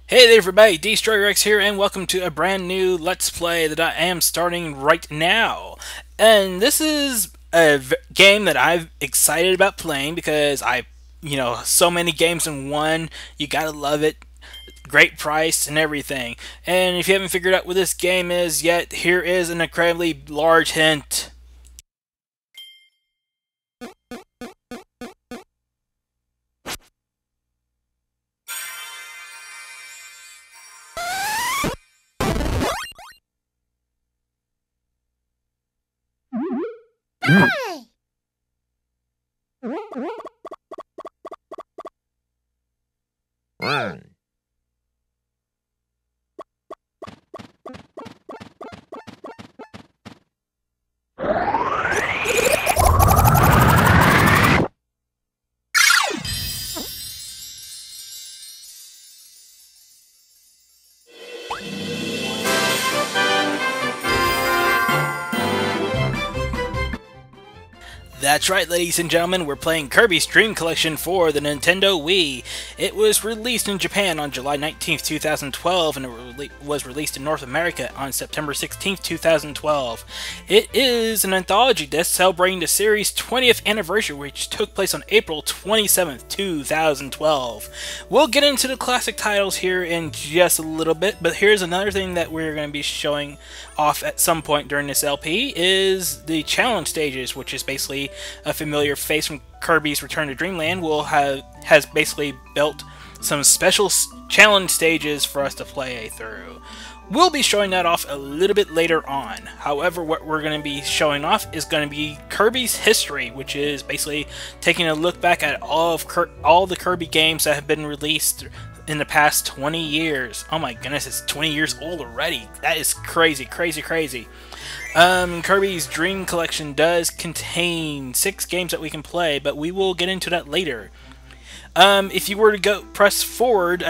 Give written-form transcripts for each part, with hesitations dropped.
Hey there everybody, Destroyer here, and welcome to a brand new Let's Play that I am starting right now. And this is a game that I'm excited about playing because so many games in one, you gotta love it, great price and everything. And if you haven't figured out what this game is yet, here is an incredibly large hint. That's right, ladies and gentlemen, we're playing Kirby's Dream Collection for the Nintendo Wii. It was released in Japan on July 19th, 2012, and it was released in North America on September 16th, 2012. It is an anthology disc celebrating the series' 20th anniversary, which took place on April 27th, 2012. We'll get into the classic titles here in just a little bit, but here's another thing that we're going to be showing off at some point during this LP is the challenge stages, which is basically a familiar face from Kirby's Return to Dreamland has basically built some special challenge stages for us to play through. We'll be showing that off a little bit later on. However, what we're going to be showing off is going to be Kirby's history, which is basically taking a look back at all the Kirby games that have been released in the past 20 years. Oh my goodness, it's 20 years old already. That is crazy, crazy, crazy. Kirby's Dream Collection does contain 6 games that we can play, but we will get into that later. If you were to press forward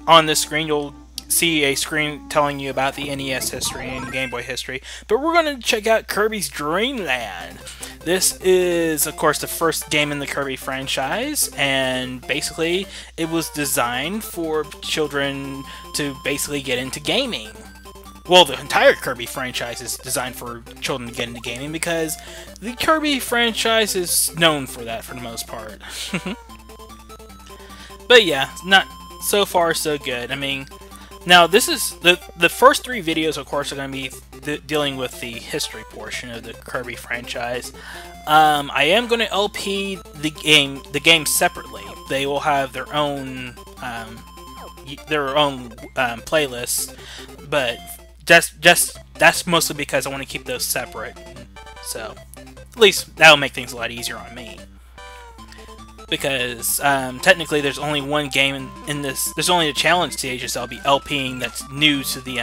on this screen, you'll see a screen telling you about the NES history and Game Boy history, but we're going to check out Kirby's Dream Land. This is, of course, the first game in the Kirby franchise, and basically it was designed for children to basically get into gaming. Well, the entire Kirby franchise is designed for children to get into gaming because the Kirby franchise is known for that for the most part. But yeah, not so far so good. I mean, now this is the first 3 videos, of course, are going to be dealing with the history portion of the Kirby franchise. I am going to LP the game separately. They will have their own playlists, but that's mostly because I want to keep those separate. So at least that'll make things a lot easier on me. Because technically there's only one game in this. There's only the challenge stages I'll be LPing that's new to the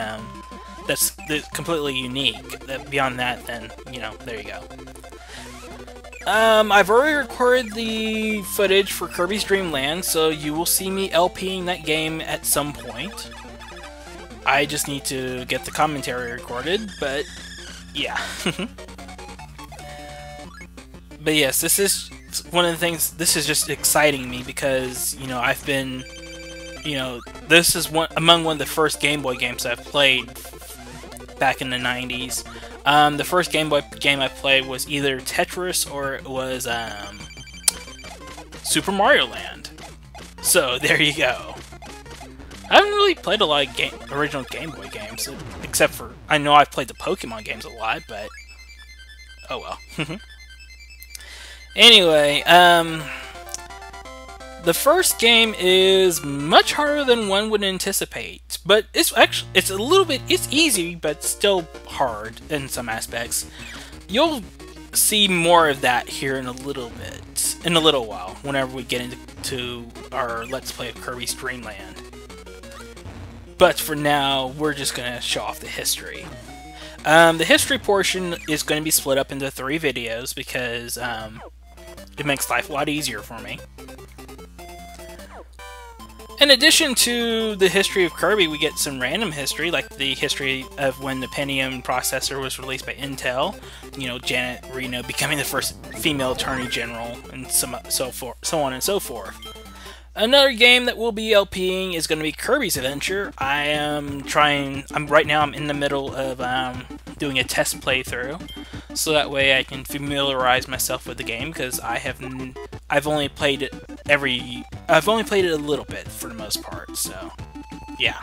that's completely unique. Beyond that, then there you go. I've already recorded the footage for Kirby's Dream Land, so you will see me LPing that game at some point. I just need to get the commentary recorded, but yeah. But yes, this is one of the things. This is just exciting me because I've been, this is among one of the first Game Boy games I've played back in the 90s. The first Game Boy game I played was either Tetris or it was Super Mario Land. So there you go. I haven't really played a lot of original Game Boy games, except for I know I've played the Pokemon games a lot, but oh well. Anyway, the first game is much harder than one would anticipate, but it's easy, but still hard in some aspects. You'll see more of that here in a little while, whenever we get into our Let's Play of Kirby's Dream Land. But for now, we're just going to show off the history. The history portion is going to be split up into 3 videos because it makes life a lot easier for me. In addition to the history of Kirby, we get some random history, like the history of when the Pentium processor was released by Intel, Janet Reno becoming the first female Attorney General, and so on and so forth. Another game that we'll be LPing is going to be Kirby's Adventure. I'm right now I'm in the middle of doing a test playthrough, so that way I can familiarize myself with the game, because I've only played it a little bit for the most part, so yeah.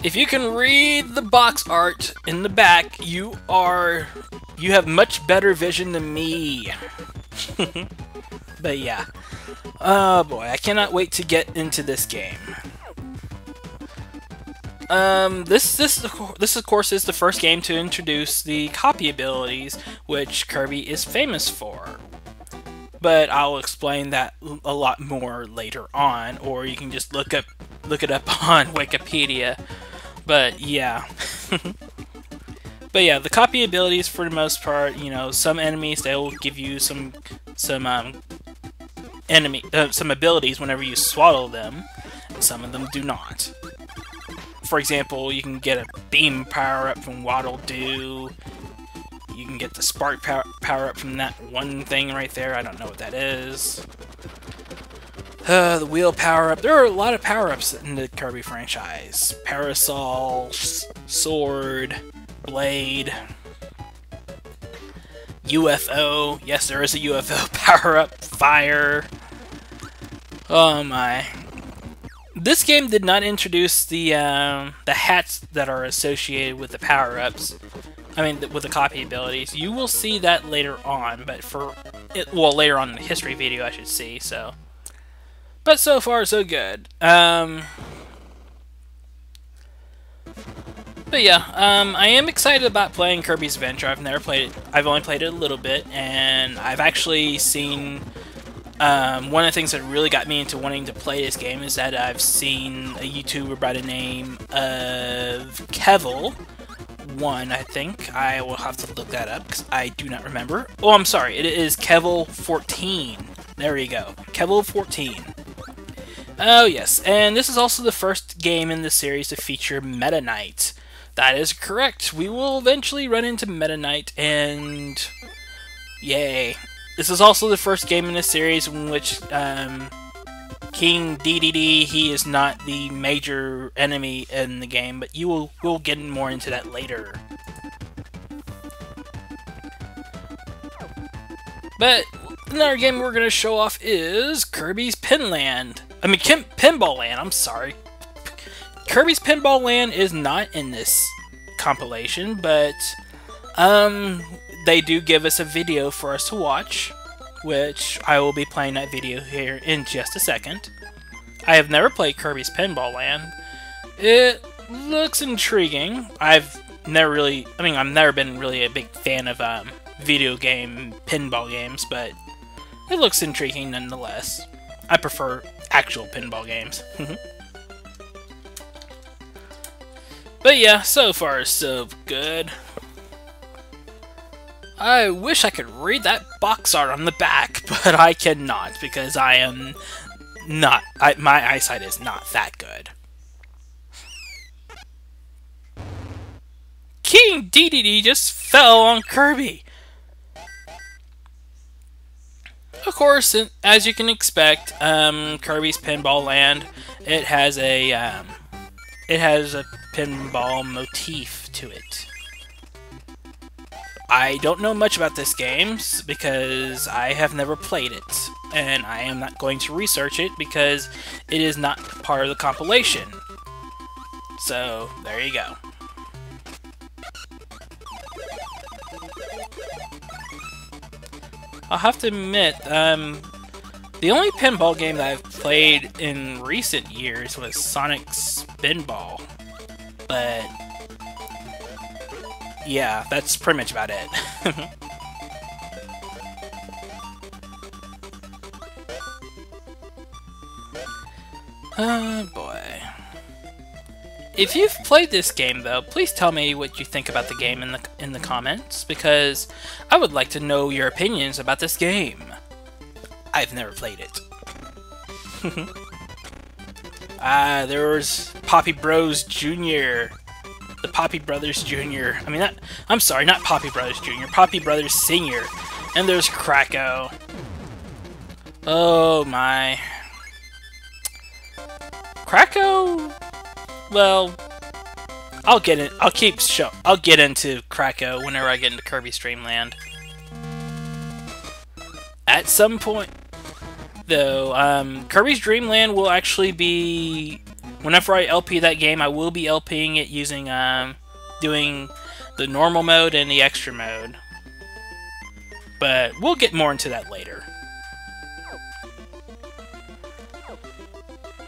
If you can read the box art in the back, you have much better vision than me. But yeah. Oh boy, I cannot wait to get into this game. This of course is the first game to introduce the copy abilities, which Kirby is famous for. But I'll explain that a lot more later on, or you can just look it up on Wikipedia. But yeah. But yeah, the copy abilities for the most part, you know, some enemies, they will give you some abilities whenever you swallow them, and some of them do not. For example, you can get a beam power-up from Waddle Doo. You can get the spark power-up from that one thing right there. I don't know what that is. The wheel power-up. There are a lot of power-ups in the Kirby franchise. Parasol, sword, blade, UFO. Yes, there is a UFO power-up. Fire. Oh my. This game did not introduce the hats that are associated with the power-ups. I mean, with the copy abilities. You will see that later on, but later on in the history video, I should see, so. But so far, so good. But yeah, I am excited about playing Kirby's Adventure. I've never played it. I've only played it a little bit, and I've actually seen... one of the things that really got me into wanting to play this game is that I've seen a YouTuber by the name of Kevil1, I think. I will have to look that up, because I do not remember. Oh, I'm sorry. It is Kevil14. There you go. Kevil14. Oh, yes. And this is also the first game in the series to feature Meta Knight. That is correct. We will eventually run into Meta Knight, and... yay. This is also the first game in the series in which King DDD, he is not the major enemy in the game, but we'll get more into that later. But another game we're going to show off is Kirby's Pinball Land, I'm sorry. Kirby's Pinball Land is not in this compilation, but they do give us a video for us to watch, which I will be playing that video here in just a second. I have never played Kirby's Pinball Land. It looks intriguing. I've never been really a big fan of video game pinball games, but it looks intriguing nonetheless. I prefer actual pinball games. But yeah, so far so good. I wish I could read that box art on the back, but I cannot, because I am not... my eyesight is not that good. King DDD just fell on Kirby! Of course, as you can expect, Kirby's Pinball Land, it has a pinball motif to it. I don't know much about this game because I have never played it, and I am not going to research it because it is not part of the compilation. So, there you go. I'll have to admit, the only pinball game that I've played in recent years was Sonic Spinball, but yeah, that's pretty much about it. Oh boy. If you've played this game, though, please tell me what you think about the game in the comments, because I would like to know your opinions about this game. I've never played it. There was Poppy Bros Jr. The Poppy Brothers Jr. I'm sorry, not Poppy Brothers Jr., Poppy Brothers Sr. And there's Kracko. Oh my. Krakow? Well, I'll get it. I'll get into Krakow whenever I get into Kirby Stream Land. At some point, though, Kirby's Dream Land will actually be... Whenever I LP that game, I will be LPing it using, doing the normal mode and the extra mode. But we'll get more into that later.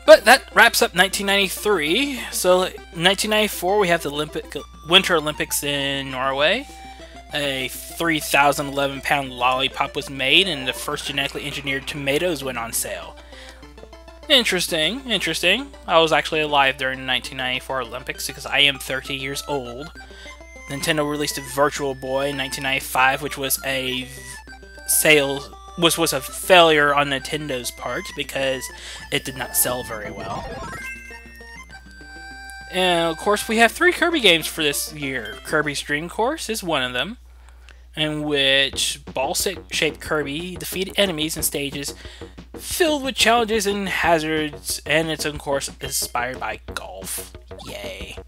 But that wraps up 1993. So, 1994, we have the Winter Olympics in Norway. A 3,011-pound lollipop was made, and the first genetically engineered tomatoes went on sale. Interesting, interesting. I was actually alive during the 1994 Olympics because I am 30 years old. Nintendo released a Virtual Boy in 1995, which was a was a failure on Nintendo's part because it did not sell very well. And of course, we have 3 Kirby games for this year. Kirby's Dream Course is one of them, in which ball-shaped Kirby defeated enemies in stages filled with challenges and hazards, and it's of course inspired by golf. Yay.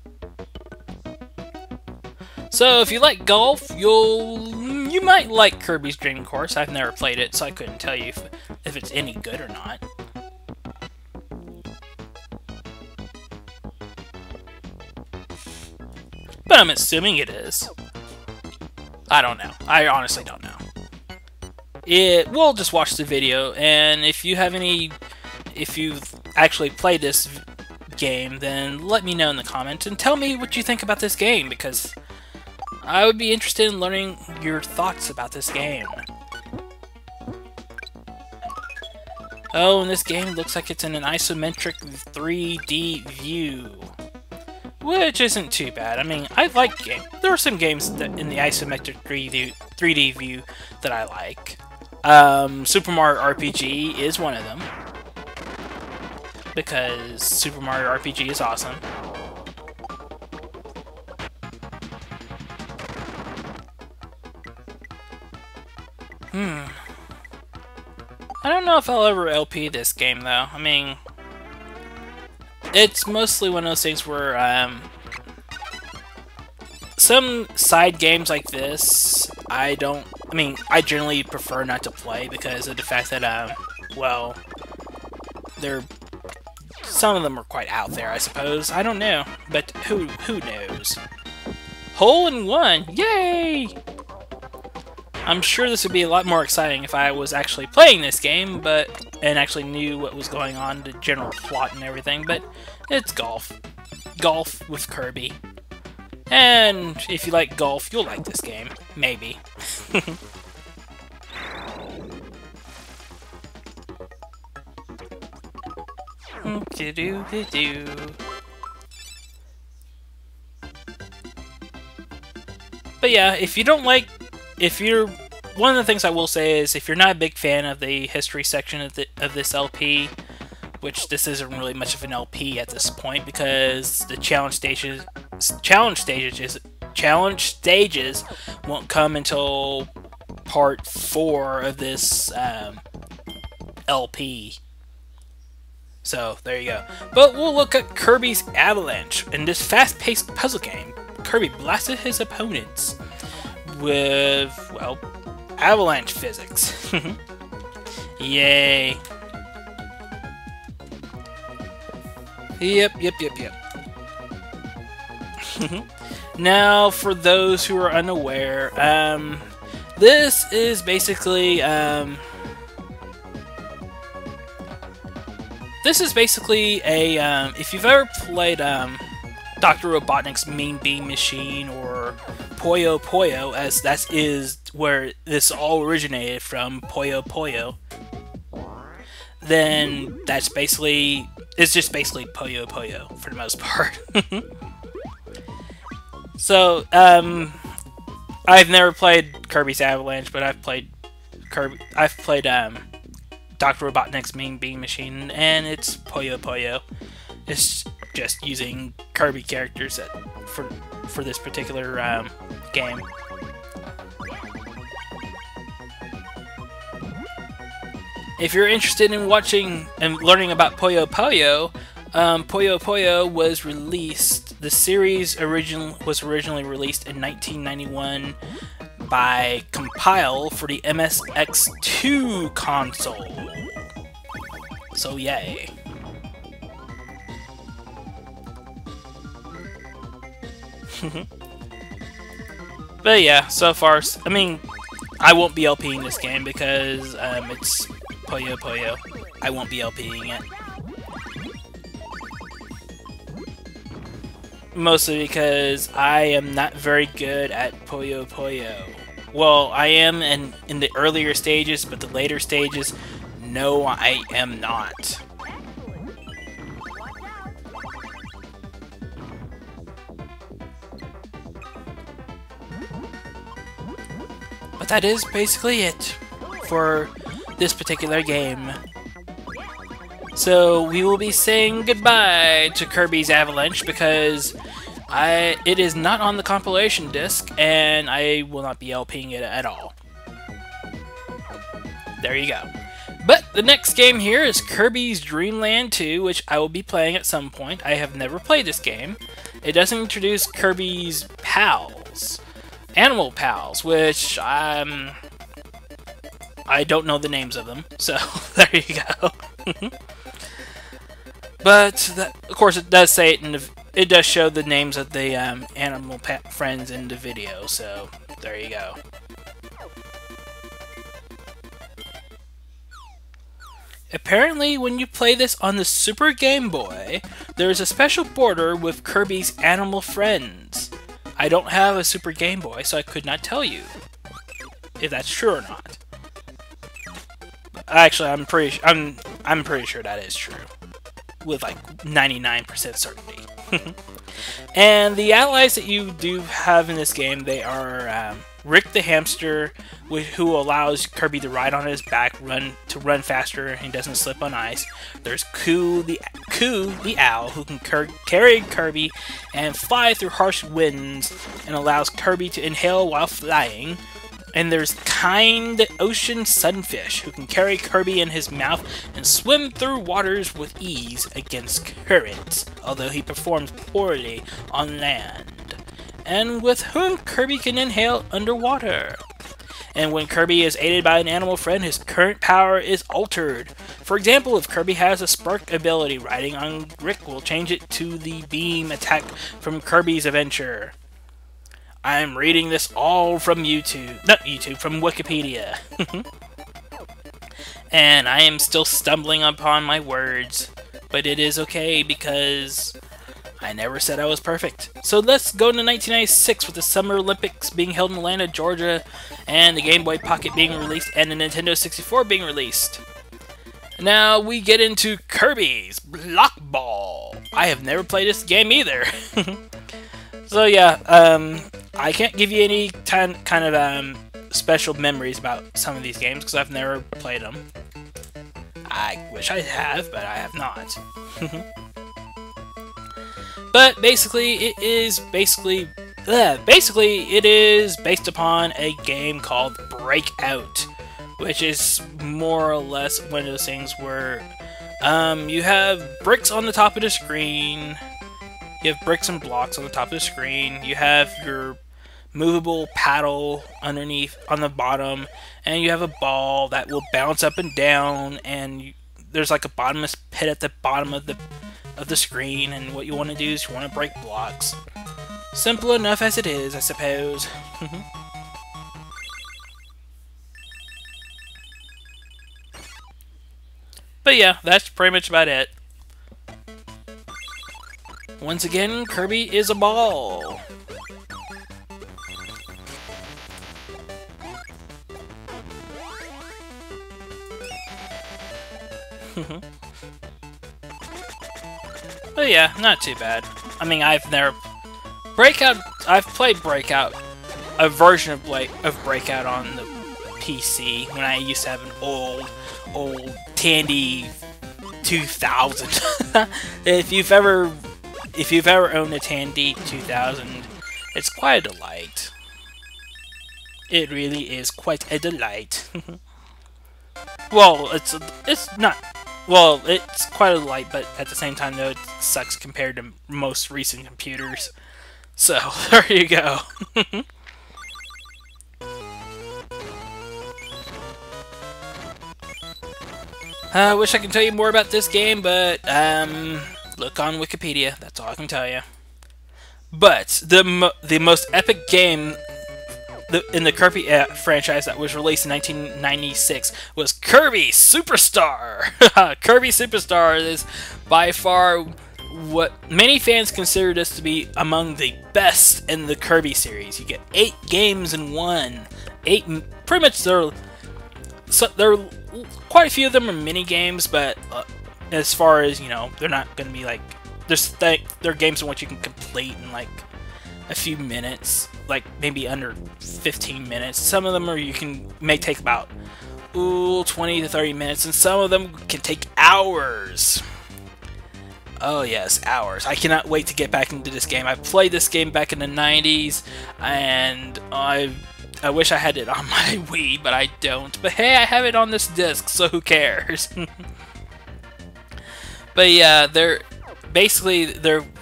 So if you like golf, you might like Kirby's Dream Course. I've never played it, so I couldn't tell you if it's any good or not. But I'm assuming it is. I don't know. I honestly don't know. We'll just watch the video, and if you have if you've actually played this game, then let me know in the comments and tell me what you think about this game, because I would be interested in learning your thoughts about this game. Oh, and this game looks like it's in an isometric 3D view, which isn't too bad. I mean, I like games. There are some games that in the isometric 3D view that I like. Super Mario RPG is one of them, because Super Mario RPG is awesome. I don't know if I'll ever LP this game, though. I mean, it's mostly one of those things where, some side games like this, I generally prefer not to play because of the fact that, well, some of them are quite out there, I suppose. I don't know, but who knows? Hole in one! Yay! I'm sure this would be a lot more exciting if I was actually playing this game, and actually knew what was going on, the general plot and everything, but it's golf. Golf with Kirby. And if you like golf, you'll like this game. Maybe. But yeah, one of the things I will say is, if you're not a big fan of the history section of this LP, which this isn't really much of an LP at this point, because the challenge stages won't come until part 4 of this LP. So there you go. But we'll look at Kirby's Avalanche. In this fast-paced puzzle game, Kirby blasted his opponents with, well, avalanche physics. Yay. Yep. Now, for those who are unaware, this is basically, a, if you've ever played, Dr. Robotnik's Mean Bean Machine, or Puyo Puyo, as that is where this all originated from, Puyo Puyo, then it's just basically Puyo Puyo for the most part. So, I've never played Kirby's Avalanche, but I've played Dr. Robotnik's Mean Bean Machine, and it's Puyo Puyo. It's just using Kirby characters for this particular game. If you're interested in watching and learning about Puyo Puyo, Puyo Puyo was released. The series was originally released in 1991 by Compile for the MSX2 console. So yay. But yeah, so far, I mean, I won't be LPing this game because it's Puyo Puyo. I won't be LPing it. Mostly because I am not very good at Puyo Puyo. Well, I am in the earlier stages, but the later stages, no, I am not. But that is basically it for this particular game. So we will be saying goodbye to Kirby's Avalanche because it is not on the compilation disc and I will not be LPing it at all. There you go. But the next game here is Kirby's Dream Land 2, which I will be playing at some point. I have never played this game. It does introduce Kirby's pals. Animal pals, which I don't know the names of them, so there you go. But of course, it does say it it does show the names of the animal friends in the video, so there you go. Apparently, when you play this on the Super Game Boy, there is a special border with Kirby's animal friends. I don't have a Super Game Boy, so I could not tell you if that's true or not. Actually, I'm pretty sure that is true, with like 99% certainty. And the allies that you do have in this game, they are Rick the hamster, who allows Kirby to ride on his back, to run faster, and he doesn't slip on ice. There's Coo the owl, who can carry Kirby and fly through harsh winds, and allows Kirby to inhale while flying. And there's Kind the ocean sunfish, who can carry Kirby in his mouth and swim through waters with ease against currents, although he performs poorly on land, and with whom Kirby can inhale underwater. And when Kirby is aided by an animal friend, his current power is altered. For example, if Kirby has a spark ability, riding on Rick will change it to the beam attack from Kirby's Adventure. I'm reading this all from from Wikipedia. And I am still stumbling upon my words, but it is okay because I never said I was perfect. So let's go to 1996 with the Summer Olympics being held in Atlanta, Georgia, and the Game Boy Pocket being released, and the Nintendo 64 being released. Now we get into Kirby's Block Ball. I have never played this game either. So yeah, I can't give you any kind of special memories about some of these games because I've never played them. I wish I have, but I have not. But basically, it is based upon a game called Breakout, which is more or less one of those things where you have bricks on the top of the screen. You have bricks and blocks on the top of the screen. You have your movable paddle underneath on the bottom, and you have a ball that will bounce up and down, and there's like a bottomless pit at the bottom of the screen, and what you want to do is you want to break blocks. Simple enough as it is, I suppose. But yeah, that's pretty much about it. Once again, Kirby is a ball. But yeah, not too bad. I mean, I've played Breakout, a version of Breakout on the PC when I used to have an old Tandy 2000. If you've ever owned a Tandy 2000, it's quite a delight. It really is quite a delight. Well, it's not. Well, it's quite a light, but at the same time, though, it sucks compared to most recent computers. So there you go. I wish I could tell you more about this game, but look on Wikipedia. That's all I can tell you. But the most epic game in the Kirby franchise that was released in 1996 was Kirby Superstar. Kirby Superstar is by far what many fans consider this to be among the best in the Kirby series. You get 8 games in one. Pretty much they're quite a few of them are mini games, but as far as you know, they're not going to be like they're games in which you can complete in like a few minutes, like maybe under 15 minutes. Some of them may take about 20 to 30 minutes, and some of them can take hours. Oh yes, hours. I cannot wait to get back into this game. I played this game back in the 90s, and I wish I had it on my Wii, but I don't. But hey, I have it on this disc, so who cares? But yeah,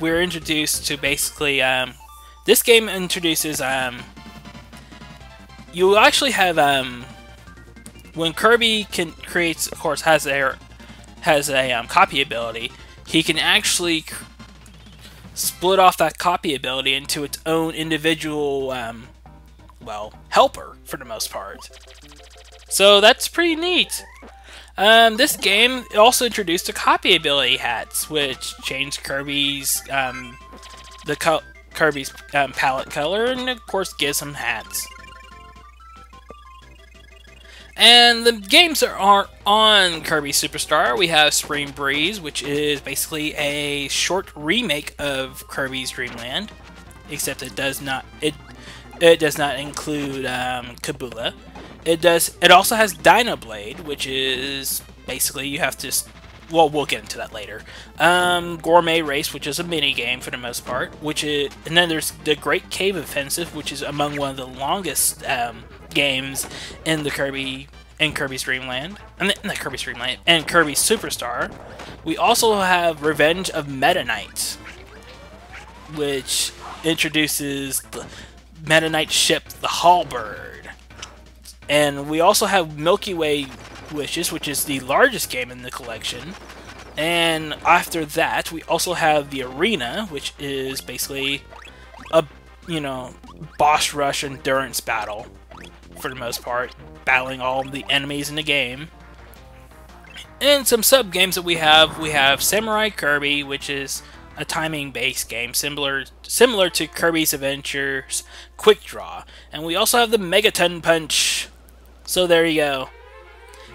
we're introduced to basically this game introduces you actually have when Kirby creates, of course, has a copy ability. He can actually split off that copy ability into its own individual well, helper for the most part. So that's pretty neat. This game also introduced the copy ability hats, which changed Kirby's Kirby's palette color, and of course gives him hats. And the games that are on Kirby Superstar, we have Spring Breeze, which is basically a short remake of Kirby's Dream Land, except it does not include Kabula. It also has Dino Blade, which is basically you have to. Well, we'll get into that later. Gourmet Race, which is a mini game for the most part, and then there's the Great Cave Offensive, which is among one of the longest games in the Kirby's Dream Land, and Kirby Superstar. We also have Revenge of Meta Knight, which introduces the Meta Knight ship, the Halberd. And we also have Milky Way Wishes, which is the largest game in the collection. And after that, we also have the Arena, which is basically a, boss rush endurance battle, for the most part, battling all the enemies in the game. And some sub-games that we have Samurai Kirby, which is a timing-based game similar to Kirby's Adventures Quick Draw. And we also have the Megaton Punch. So there you go.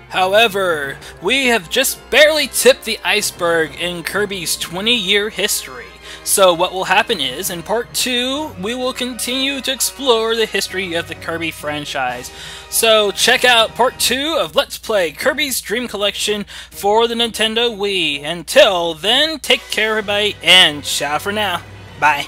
However, we have just barely tipped the iceberg in Kirby's 20-year history. So what will happen is, in Part 2, we will continue to explore the history of the Kirby franchise. So check out Part 2 of Let's Play Kirby's Dream Collection for the Nintendo Wii. Until then, take care everybody, and ciao for now. Bye.